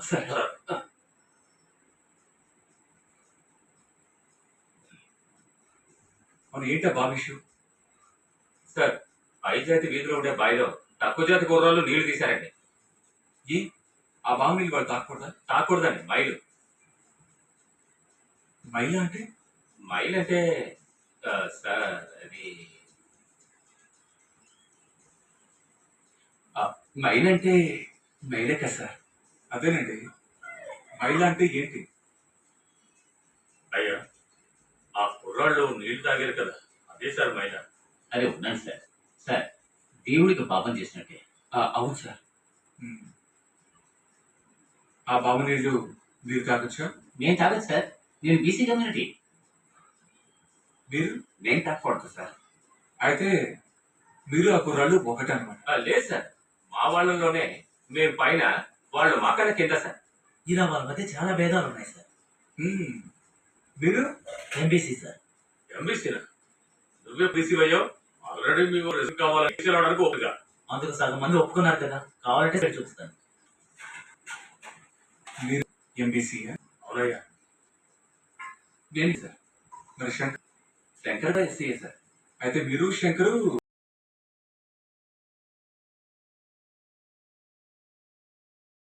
Sir అవును, ఏంటా బాబు issue? Sir పై జాతి వీధిలో ఉండే బావిలో తక్కువ జాతి కుర్రాళ్ళు నీళ్లు తీశారండి. ఏ ఆ బాబు నీళ్ళు వాళ్ళు తాకూడదా? తాకూడదండి మైలు. మైలా అంటే? మైలు అంటే సార్ అది మైల్ అంటే మైలే కదా సార్. అదేనండి, మైలా అంటే ఏంటి? అయ్యా ఆ కుర్రాళ్ళు నీళ్లు తాగారు కదా, అదే సార్ మైల. అరే ఉన్నాను సార్. సార్ దేవుడికి పాపం చేసినట్టే. అవును సార్. ఆ బాబు నీళ్ళు మీరు తాగొచ్చా? నేను తాగదు సార్, నేను బీసీ కమ్యూనిటీ. మీరు? నేను తాగకూడదు సార్. అయితే మీరు ఆ కుర్రాళ్ళు ఒకటనమాట. లేదు సార్, మా వాళ్ళలోనే మేము పైన, వాళ్ళు మాకన్నా కింద సార్. ఇలా వాళ్ళ మధ్య చాలా భేదాలు ఉన్నాయి సార్. మీరు? M B C sir. ఎంబీసీనా? నువ్వే బీసీ అయ్యావు. ఆల్రెడీ మేము రిజల్ట్ కావాలని తీసుకురావడానికి ఓపిక. అందుకు సగం మంది ఒప్పుకున్నారు కదా, కావాలంటే సరి చూపిస్తాను. మీరు ఎంబీసీ? అవునయ్యా. నేను సార్. మరి శంకర్? శంకర్ గారు ఎస్సీ సార్. అయితే మీరు శంకరు